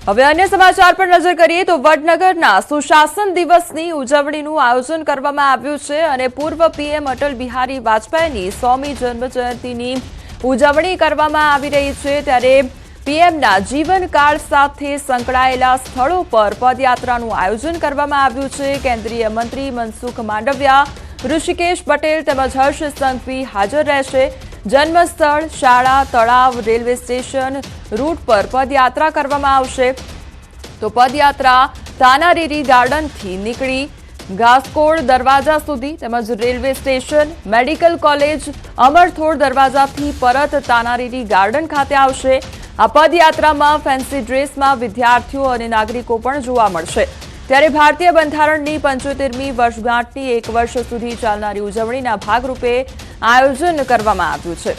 હવે અન્ય સમાચાર પર નજર કરીએ તો વડનગરના સુશાસન દિવસની ઉજવણીનું આયોજન કરવામાં આવ્યું છે અને પૂર્વ પીએમ અટલ બિહારી વાજપેયીની 100મી જન્મજયંતિની ઉજવણી કરવામાં આવી રહી છે ત્યારે પીએમના જીવનકાળ સાથે સંકળાયેલા સ્થળો પર પદયાત્રાનું આયોજન કરવામાં આવ્યું છે। કેન્દ્રીય મંત્રી મનસુખ માંડવિયા, ઋષિકેશ પટેલ તેમજ હર્ષ સંઘવી હાજર રહેશે। જન્મસ્થળ, શાળા, તળાવ, રેલવે સ્ટેશન રૂટ પર પદયાત્રા કરવામાં આવશે। તો પદયાત્રા તાનારીરી ગાર્ડનથી નીકળી ઘાસકોડ દરવાજા સુધી તેમજ રેલવે સ્ટેશન, મેડિકલ કોલેજ, અમરથોડ દરવાજાથી પરત તાનારીરી ગાર્ડન ખાતે આવશે। આ પદયાત્રામાં ફેન્સી ડ્રેસમાં વિદ્યાર્થીઓ અને નાગરિકો પણ જોવા મળશે। ત્યારે ભારતીય બંધારણની 75મી વર્ષગાંઠની 1 વર્ષ સુધી ચાલનારી ઉજવણીના ભાગરૂપે આયોજન કરવામાં આવ્યું છે।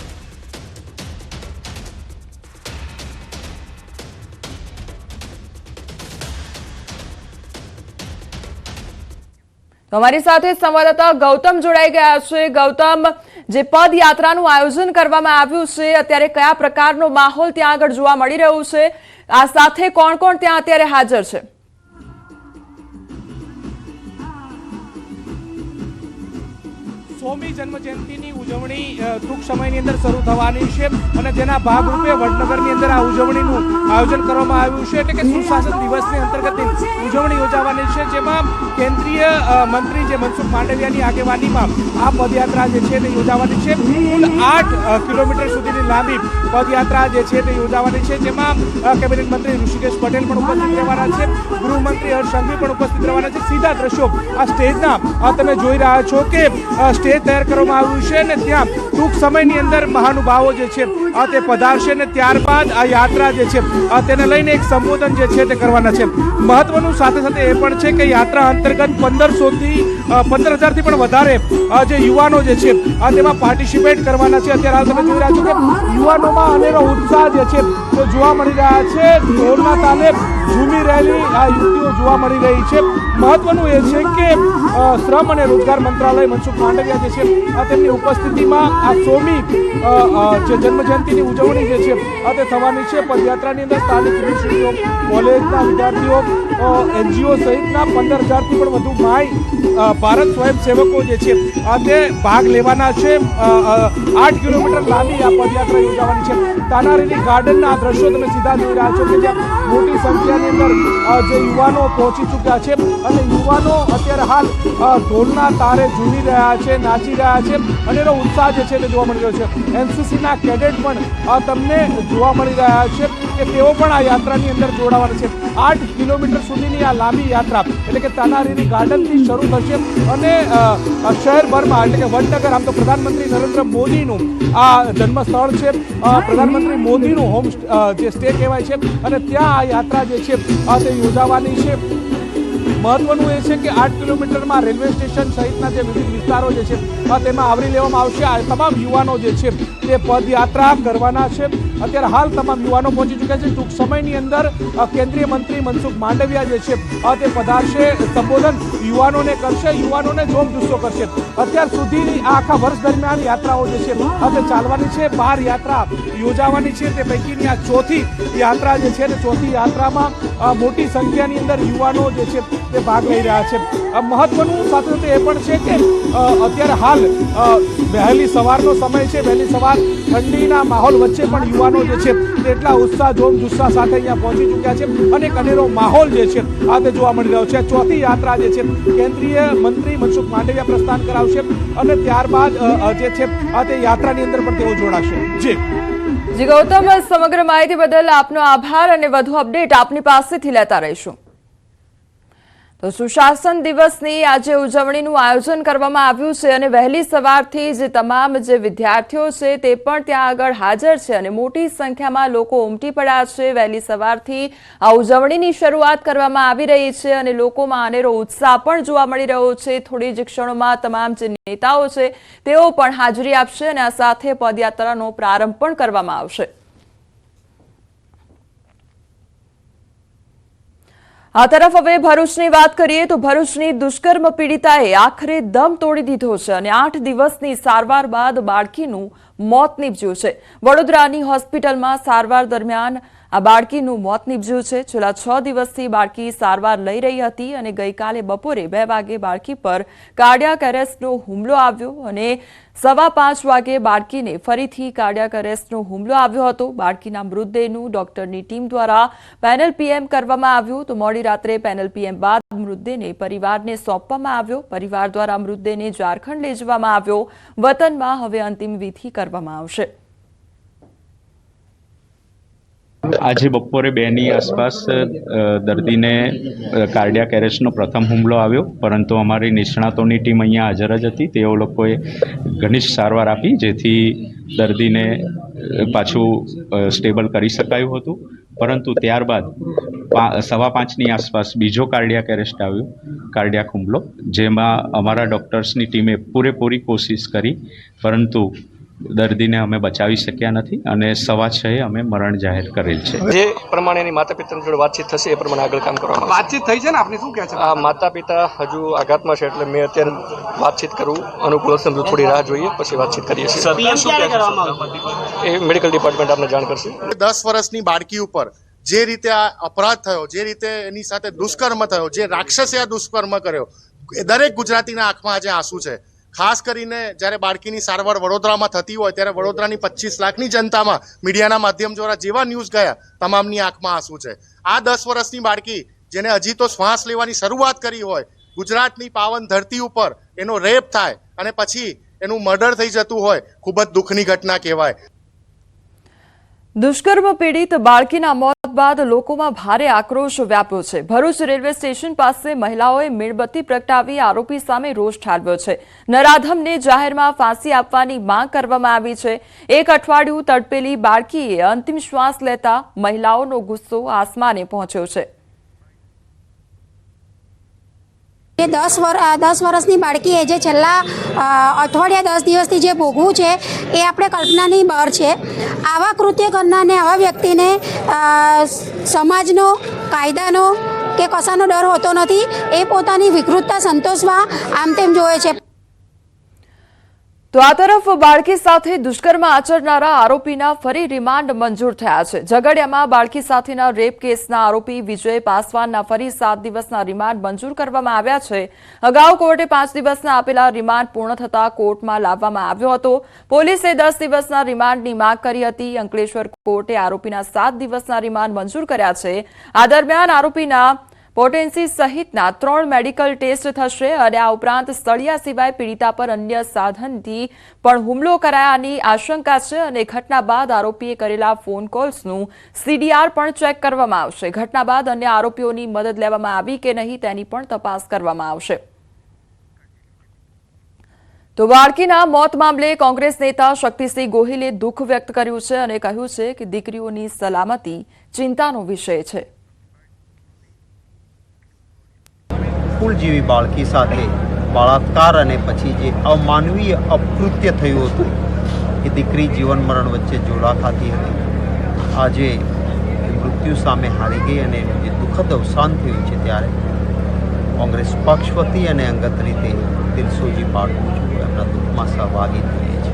અમારી સાથે સંવાદદાતા ગૌતમ જોડાઈ ગયા છે। ગૌતમ, જે પદયાત્રાનું આયોજન કરવામાં આવ્યું છે, અત્યારે કયા પ્રકારનો માહોલ ત્યાં આગળ જોવા મળી રહ્યો છે? આ સાથે કોણ કોણ ત્યાં અત્યારે હાજર છે? સોમી જન્મજયંતિની ઉજવણી ટૂંક સમયની અંદર શરૂ થવાની છે અને જેના ભાગરૂપે વડનગરની અંદર આ ઉજવણીનું આયોજન કરવામાં આવ્યું છે। એટલે કે સુશાસન દિવસની અંતર્ગત ઉજવણી યોજાવાની છે, જેમાં કેન્દ્રીય મંત્રી જે મનસુખ માંડવિયાની આગેવાનીમાં આ પદયાત્રા જે છે તે યોજાવાની છે। કુલ 8 કિલોમીટર સુધીની લાંબી પદયાત્રા જે છે તે યોજાવાની છે, જેમાં કેબિનેટ મંત્રી ઋષિકેશ પટેલ પણ ઉપસ્થિત રહેવાના છે, ગૃહમંત્રી હર્ષ સંઘવી પણ ઉપસ્થિત રહેવાના છે। સીધા દ્રશ્યો આ સ્ટેજના તમે જોઈ રહ્યા છો કે સ્ટેજ તૈયાર કરવામાં આવ્યું છે અને ત્યાં ટૂંક સમયની અંદર મહાનુભાવો જે છે તે પધારશે અને ત્યારબાદ આ યાત્રા જે છે તેને લઈને એક સંબોધન જે છે તે કરવાના છે। મહત્વનું સાથે સાથે એ પણ છે કે યાત્રા અંતર્ગત 15,000થી પણ વધારે જે યુવાનો જે છે તેમાં પાર્ટિસિપેટ કરવાના છે। અત્યારે હાલ તમે જોઈ રહ્યા છો કે યુવાનોમાં અનેરો ઉત્સાહ જે છે તે જોવા મળી રહ્યા છે। ઢોલના તાલે ઝૂમી રહેલી આ યુવતીઓ જોવા મળી રહી છે। મહત્વનું એ છે કે શ્રમ અને રોજગાર મંત્રાલય મનસુખ માંડવિયા જે છે તેમની ઉપસ્થિતિમાં આ 100મી જે જન્મજયંતિની ઉજવણી જે છે તે થવાની છે। પદયાત્રાની અંદર સ્થાનિક યુનિવર્સિટીઓ, કોલેજના વિદ્યાર્થીઓ, એનજીઓ સહિતના 15,000થી પણ વધુ માય ભારત સ્વયંસેવકો જે છે તે ભાગ લેવાના છે। 8 કિલોમીટર લાંબી આ પદયાત્રા યોજાવાની છે। તાનારીરી ગાર્ડનના દ્રશ્યો તમે સીધા જોઈ રહ્યા છો કે જ્યાં મોટી સંખ્યાની અંદર જે યુવાનો પહોંચી ચૂક્યા છે અને યુવાનો અત્યારે હાલ ઢોલના તારે ઝૂમી રહ્યા છે, નાચી રહ્યા છે અને એનો ઉત્સાહ જે છે તે જોવા મળી રહ્યો છે। એનસીસીના કેડેટ પણ તમને જોવા મળી રહ્યા છે કે તેઓ પણ આ યાત્રાની અંદર જોડાવાના છે। 8 કિલોમીટર સુધીની આ લાંબી યાત્રા એટલે કે તાનારીરી ગાર્ડનથી શરૂ થશે અને શહેરભરમાં એટલે કે વડનગર, આમ તો પ્રધાનમંત્રી નરેન્દ્ર મોદીનું આ જન્મસ્થળ છે, પ્રધાનમંત્રી મોદીનું હોમ જે સ્ટે કહેવાય છે અને ત્યાં આ યાત્રા જે છે તે યોજાવાની છે। મહત્વનું એ છે કે 8 કિલોમીટરમાં રેલવે સ્ટેશન સહિતના જે વિવિધ વિસ્તારો જે છે તેમાં આવરી લેવામાં આવશે। આ તમામ યુવાનો જે છે તે પદયાત્રા કરવાના છે। અત્યારે હાલ તમામ યુવાનો પહોંચી ચૂક્યા છે। ટૂંક સમયની અંદર કેન્દ્રીય મંત્રી મનસુખ માંડવિયા જે છે તે પધારશે, સંબોધન યુવાનોને કરશે, યુવાનોને જોમ જુસ્સો કરશે। અત્યાર સુધીની આ આખા વર્ષ દરમિયાન યાત્રાઓ જે છે તે ચાલવાની છે। 12 યાત્રા યોજાવાની છે, તે પૈકીની આ ચોથી યાત્રા જે છે તે ચોથી યાત્રામાં મોટી સંખ્યાની અંદર યુવાનો જે છે તે ભાગ લઈ રહ્યા છે। મહત્વનું સાથે સાથે એ પણ છે કે અત્યારે હાલ વહેલી સવારનો સમય છે, વહેલી સવાર ઠંડીના માહોલ વચ્ચે પણ યુવાનો જે છે તે એટલા ઉત્સાહ જોમ જુસ્સા સાથે અહીંયા પહોંચી ચૂક્યા છે અને એક અનેરો માહોલ જે છે તે જોવા મળી રહ્યો છે। ચોથી યાત્રા જે છે કેન્દ્રીય મંત્રી મનસુખ માંડવિયા પ્રસ્થાન કરાવશે અને ત્યારબાદ જે છે તે યાત્રાની અંદર પણ તેઓ જોડાશે। જી ગૌતમ, સમગ્ર માહિતી બદલ આપનો આભાર અને વધુ અપડેટ આપની પાસેથી લેતા રહીશું। તો સુશાસન દિવસની આજે ઉજવણીનું આયોજન કરવામાં આવ્યું છે અને વહેલી સવારથી જે તમામ જે વિદ્યાર્થીઓ છે તે પણ ત્યાં આગળ હાજર છે અને મોટી સંખ્યામાં લોકો ઉમટી પડ્યા છે। વહેલી સવારથી આ ઉજવણીની શરૂઆત કરવામાં આવી રહી છે અને લોકોમાં અનેરો ઉત્સાહ પણ જોવા મળી રહ્યો છે। થોડી જ ક્ષણોમાં તમામ જે નેતાઓ છે તેઓ પણ હાજરી આપશે અને આ સાથે પદયાત્રાનો પ્રારંભ પણ કરવામાં આવશે। આ તરફ હવે ભરૂચની વાત કરીએ તો ભરૂચની દુષ્કર્મ પીડિતાએ આખરે દમ તોડી દીધો છે અને 8 દિવસની સારવાર બાદ બાળકીનું મોત નીપજ્યું છે। વડોદરાની હોસ્પિટલમાં સારવાર દરમિયાન આ બાળકીનું મોત નીપજ્યું છે। છેલ્લા 6 દિવસથી બાળકી સારવાર લઈ રહી હતી અને ગઈકાલે બપોરે 2 વાગે બાળકી પર કાર્ડિયાક એરેસ્ટનો હુમલો આવ્યો અને 5:15 વાગે બાળકીને ફરીથી કાર્ડિયાક એરેસ્ટનો હુમલો આવ્યો હતો। બાળકીના મૃતદેહનું ડોક્ટરની ટીમ દ્વારા પેનલ પીએમ કરવામાં આવ્યું તો મોડી રાત્રે પેનલ પીએમ બાદ મૃતદેહને પરિવારને સોંપવામાં આવ્યો। પરિવાર દ્વારા મૃતદેહને ઝારખંડ લઈ જવામાં આવ્યો। વતનમાં હવે અંતિમ વિધિ કરવામાં આવશે। આજે બપોરે 2ની આસપાસ દર્દીને કાર્ડિયાક એરેસ્ટનો પ્રથમ હુમલો આવ્યો, પરંતુ અમારી નિષ્ણાતોની ટીમ અહીંયા હાજર જ હતી। તેઓ લોકોએ ઘનિષ્ઠ સારવાર આપી, જેથી દર્દીને પાછું સ્ટેબલ કરી શકાયું હતું। પરંતુ ત્યારબાદ 5:15ની આસપાસ બીજો કાર્ડિયાક એરેસ્ટ આવ્યો, કાર્ડિયાક હુમલો, જેમાં અમારા ડૉક્ટર્સની ટીમે પૂરેપૂરી કોશિશ કરી, પરંતુ દર્દીને અમે બચાવી શક્યા નથી અને 6:15 અમે મરણ જાહેર કરેલ છે। જે પ્રમાણે એની માતા પિતાની જોડે વાતચીત થશે એ પ્રમાણે આગળ કામ કરવામાં આવશે। વાતચીત થઈ છે ને, આપને શું કહે છે? આ માતા પિતા હજુ આઘાતમાં છે, એટલે મેં અત્યારે વાતચીત કરવું અનુકૂળ હશે। થોડી રાહ જોઈએ, પછી વાતચીત કરીએ છીએ। એ મેડિકલ ડિપાર્ટમેન્ટ આપને જાણ કરશે। 10 વર્ષની બાળકી ઉપર જે રીતે આ અપરાધ થયો, જે રીતે એની સાથે દુષ્કર્મ થયો, જે રાક્ષસે આ દુષ્કર્મ કર્યો, એ દરેક ગુજરાતીના આંખમાં આજે આંસુ છે। ખાસ કરીને જ્યારે બાળકીની સારવાર વડોદરામાં થતી હોય ત્યારે વડોદરાની 25 લાખની જનતામાં મીડિયાના માધ્યમ દ્વારા જેવા ન્યૂઝ ગયા, તમામની આંખમાં આંસુ છે। આ 10 વર્ષની બાળકી જેને હજી તો શ્વાસ લેવાની શરૂઆત કરી હોય, ગુજરાતની પાવન ધરતી ઉપર એનો રેપ થાય અને પછી એનું મર્ડર થઈ જતું હોય, ખૂબ જ દુઃખની ઘટના કહેવાય। દુષ્કર્મ પીડિત બાળકીના મોત બાદ લોકોમાં ભારે આક્રોશ વ્યાપ્યો છે। ભરૂચ રેલવે સ્ટેશન પાસે મહિલાઓએ મીણબત્તી પ્રગટાવી આરોપી સામે રોષ ઠાલવ્યો છે। નરાધમને જાહેરમાં ફાંસી આપવાની માંગ કરવામાં આવી છે। 1 અઠવાડિયું તડપેલી બાળકીએ અંતિમ શ્વાસ લેતા મહિલાઓનો ગુસ્સો આસમાને પહોંચ્યો છે। 10 વર્ષની બાળકીએ જે છેલ્લા અઠવાડિયા 10 દિવસથી જે ભોગવું છે એ આપણે કલ્પનાની બહાર છે। આવા કૃત્ય કરનારને, આવા વ્યક્તિને સમાજનો, કાયદાનો કે કશાનો ડર હોતો નથી। એ પોતાની વિકૃતતા સંતોષવા આમ તેમ જોવે છે। તો આ તરફ બાળકી સાથે દુષ્કર્મ આચરનારા આરોપીના ફરી રિમાન્ડ મંજૂર થયા છે। ઝઘડિયામાં બાળકી સાથેના રેપ કેસના આરોપી વિજય પાસવાનના ફરી 7 દિવસના રિમાન્ડ મંજૂર કરવામાં આવ્યા છે। અગાઉ કોર્ટે 5 દિવસના આપેલા રિમાન્ડ પૂર્ણ થતા કોર્ટમાં લાવવામાં આવ્યો હતો। પોલીસે 10 દિવસના રિમાન્ડની માંગ કરી હતી। અંકલેશ્વર કોર્ટે આરોપીના 7 દિવસના રિમાન્ડ મંજૂર કર્યા છે। આ દરમિયાન આરોપીના પોટેન્સી સહિતના 3 મેડિકલ ટેસ્ટ થશે અને આ ઉપરાંત સળિયા સિવાય પીડિતા પર અન્ય સાધનથી પણ હુમલો કરાયાની આશંકા છે અને ઘટના બાદ આરોપીએ કરેલા ફોન કોલ્સનું CDR પણ ચેક કરવામાં આવશે। ઘટના બાદ અન્ય આરોપીઓની મદદ લેવામાં આવી કે નહીં તેની પણ તપાસ કરવામાં આવશે। તો બાળકીના મોત મામલે કોંગ્રેસ નેતા શક્તિસિંહ ગોહિલે દુઃખ વ્યક્ત કર્યું છે અને કહ્યું છે કે દીકરીઓની સલામતી ચિંતાનો વિષય છે। જેવી બાળકી સાથે બળાત્કાર અને પછી જે અમાનવીય અકૃત્ય થયું હતું, એ દીકરી જીવન મરણ વચ્ચે ઝોલા ખાતી હતી। આજે મૃત્યુ સામે હારી ગઈ અને એનું જે દુઃખદ અવસાન થયું છે, ત્યારે કોંગ્રેસ પક્ષ વતી અને અંગત રીતે દિલસોજી પાઠવું છું, એમના દુઃખમાં સહભાગી થઈએ છીએ।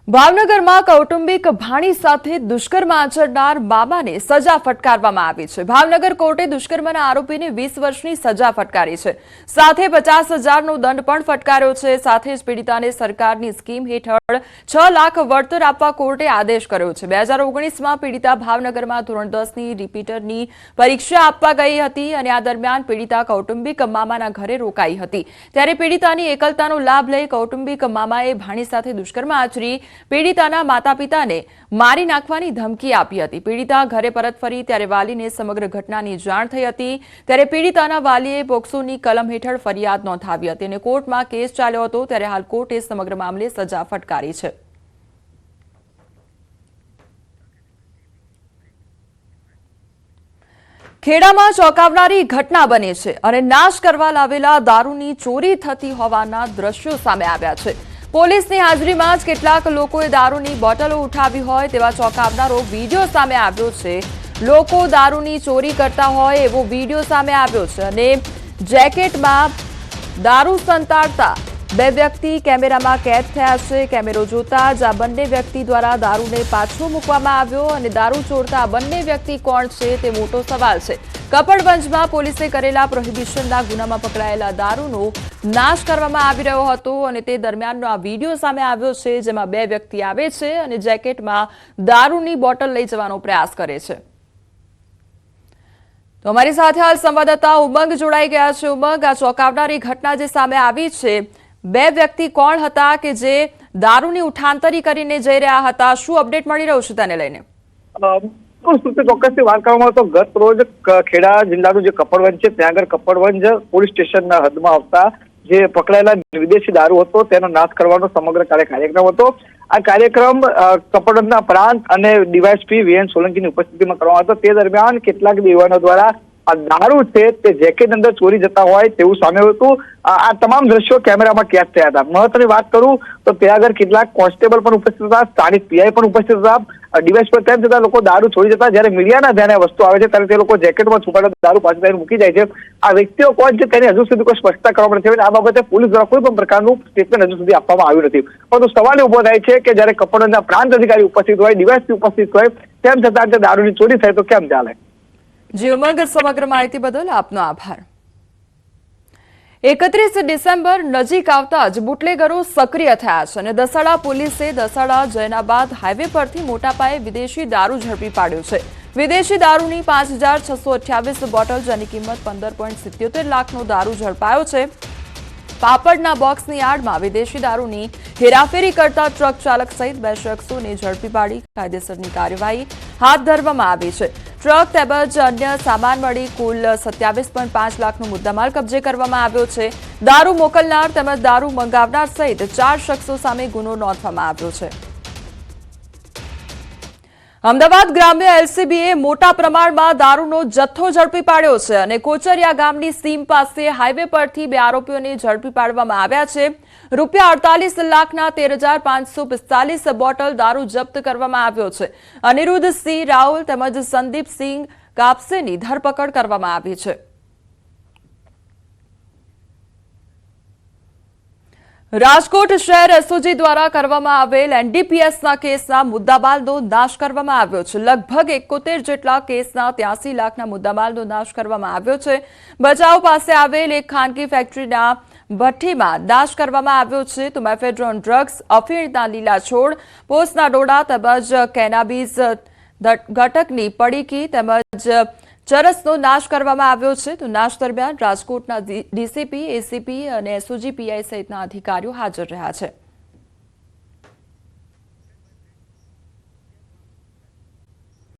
ભાવનગરમાં કૌટુંબિક ભાણી સાથે દુષ્કર્મ આચરનાર મામાને સજા ફટકારવામાં આવી છે। ભાવનગર કોર્ટે દુષ્કર્મના આરોપીને 20 વર્ષની સજા ફટકારી છે, સાથે 50,000નો દંડ પણ ફટકાર્યો છે। સાથે જ પીડિતાને સરકારની સ્કીમ હેઠળ 6 લાખ વળતર આપવા કોર્ટે આદેશ કર્યો છે। 2019માં પીડિતા ભાવનગરમાં ધોરણ 10ની રિપીટરની પરીક્ષા આપવા ગઈ હતી અને આ દરમિયાન પીડિતા કૌટુંબિક મામાના ઘરે રોકાઈ હતી। ત્યારે પીડિતાની એકલતાનો લાભ લઈ કૌટુંબિક મામાએ ભાણી સાથે દુષ્કર્મ આચરી પીડિતાના માતા પિતાને મારી નાખવાની ધમકી આપી હતી। પીડિતા ઘરે પરત ફરી ત્યારે વાલીને સમગ્ર ઘટનાની જાણ થઈ હતી। ત્યારે પીડિતાના વાલીએ પોક્સોની કલમ હેઠળ ફરિયાદ નોંધાવી હતી અને કોર્ટમાં કેસ ચાલ્યો હતો। ત્યારે હાલ કોર્ટે સમગ્ર મામલે સજા ફટકારી છે। ખેડામાં ચોંકાવનારી ઘટના બની છે અને નાશ કરવા લાવેલા દારૂની ચોરી થતી હોવાના દ્રશ્યો સામે આવ્યા છે। પોલીસની હાજરીમાં જ કેટલાક લોકોએ દારૂની બોટલો ઉઠાવી હોય તેવા ચોંકાવનારો વિડીયો સામે આવ્યો છે। લોકો દારૂની ચોરી કરતા હોય એવો વિડીયો સામે આવ્યો છે અને જેકેટમાં દારૂ સંતાડતા બે વ્યક્તિ કેમેરામાં કેદ થયા છે। કેમેરો જોતા જ આ બંને વ્યક્તિ દ્વારા દારૂને પાછો મૂકવામાં આવ્યો અને દારૂ ચોરતા આ બંને વ્યક્તિ કોણ છે તે મોટો સવાલ છે। કપડવંજમાં પોલીસે કરેલા પ્રોહિબિશનના ગુનામાં પકડાયેલા દારૂનો નાશ કરવામાં આવી રહ્યો હતો અને તે દરમિયાનનો આ વિડીયો સામે આવ્યો છે, જેમાં બે વ્યક્તિ આવે છે અને જેકેટમાં દારૂની બોટલ લઈ જવાનો પ્રયાસ કરે છે। તો અમારી સાથે હાલ સંવાદદાતા ઉમંગ જોડાઈ ગયા છે। ઉમંગ, આ ચોંકાવનારી ઘટના જે સામે આવી છે, બે વ્યક્તિ કોણ હતા કે જે દારૂની ઉઠાંતરી કરીને જઈ રહ્યા હતા? શું અપડેટ મળી રહ્યું છે તેને લઈને? ચોક્કસથી વાત કરવામાં તો ગત રોજ ખેડા જિલ્લાનું જે કપડવંજ છે ત્યાં આગળ કપડવંજ પોલીસ સ્ટેશનના હદમાં આવતા જે પકડાયેલા વિદેશી દારૂ હતો તેનો નાશ કરવાનો સમગ્ર કાર્યક્રમ હતો। આ કાર્યક્રમ કપડવંજના પ્રાંત અને ડીવાયએસપી વીએન સોલંકીની ઉપસ્થિતિમાં કરવામાં હતો। તે દરમિયાન કેટલાક યુવાનો દ્વારા આ દારૂ છે તે જેકેટ અંદર ચોરી જતા હોય તેવું સામે હતું। આ તમામ દ્રશ્યો કેમેરામાં કેદ થયા હતા। મહત્વની વાત કરું તો ત્યાં આગળ કેટલાક કોન્સ્ટેબલ પણ ઉપસ્થિત હતા, સ્થાનિક પીઆઈ પણ ઉપસ્થિત હતા। ડીવાયએસ પર તેમ છતાં લોકો દારૂ છોડી જતા જ્યારે મીડિયાના ધ્યાને આ વસ્તુ આવે છે ત્યારે તે લોકો જેકેટમાં છુપાયેલા દારૂ પાછળ લઈને મૂકી જાય છે। આ વ્યક્તિઓ કોણ છે તેની હજુ સુધી કોઈ સ્પષ્ટતા કરવામાં નથી આવી। આ બાબતે પોલીસ દ્વારા કોઈ પણ પ્રકારનું સ્ટેટમેન્ટ હજુ સુધી આપવામાં આવ્યું નથી। પરંતુ સવાલ ઉભો થાય છે કે જ્યારે કપડવંજના પ્રાંત અધિકારી ઉપસ્થિત હોય, ડીવાયએસપી ઉપસ્થિત હોય, તેમ છતાં જે દારૂની ચોરી થાય તો કેમ ચાલે? જી ઉમંગ, સમગ્ર માહિતી બદલ આપનો આભાર। 31 ડિસેમ્બર નજીક આવતા જ બુટલેગરો સક્રિય થયા છે અને દસાડા પોલીસે દસાડા જૈનાબાદ હાઈવે પરથી મોટા પાયે વિદેશી દારૂ ઝડપી પાડ્યો છે। વિદેશી દારૂની 5628 બોટલ, જેની કિંમત 15.77 લાખનો દારૂ ઝડપાયો છે। પાપડના બોક્સની આડમાં વિદેશી દારૂની હેરાફેરી કરતા ટ્રક ચાલક સહિત બે શખ્સોને ઝડપી પાડી કાયદેસરની કાર્યવાહી હાથ ધરવામાં આવી છે। ટ્રક તેમજ અન્ય સામાન મળી કુલ 27.5 લાખનો મુદ્દામાલ કબજે કરવામાં આવ્યો છે। દારૂ મોકલનાર તેમજ દારૂ મંગાવનાર સહિત 4 શખ્સો સામે ગુનો નોંધવામાં આવ્યો છે। અમદાવાદ ગ્રામ્ય એલસીબીએ મોટા પ્રમાણમાં દારૂનો જથ્થો ઝડપી પાડ્યો છે અને કોચરિયા ગામની સીમ પાસે હાઈવે પરથી બે આરોપીઓને ઝડપી પાડવામાં આવ્યા છે। રૂપિયા 48 લાખના 13,545 બોટલ દારૂ જપ્ત કરવામાં આવ્યો છે। અનિરુદ્ધ સિંહ રાહુલ તેમજ સંદીપ સિંહ કાપસેની ધરપકડ કરવામાં આવી છે। રાજકોટ શહેર એસઓજી દ્વારા કરવામાં આવેલ એનડીપીએસના કેસના મુદ્દામાલનો નાશ કરવામાં આવ્યો છે। લગભગ 71 જેટલા કેસના 83 લાખના મુદ્દામાલનો નાશ કરવામાં આવ્યો છે। બચાવ પાસે આવેલ એક ખાનગી ફેક્ટરીના ભઠ્ઠીમાં નાશ કરવામાં આવ્યો છે। તો મેફેડ્રોન ડ્રગ્સ, અફીણના લીલા છોડ, પોસના ડોડા તેમજ કેનાબીઝ ઘટકની પડીકી તેમજ ચરસનો નાશ કરવામાં આવ્યો છે। તો નાશ દરમિયાન રાજકોટના ડીસીપી, એસીપી અને એસઓજી પીઆઈ સહિતના અધિકારીઓ હાજર રહ્યા છે।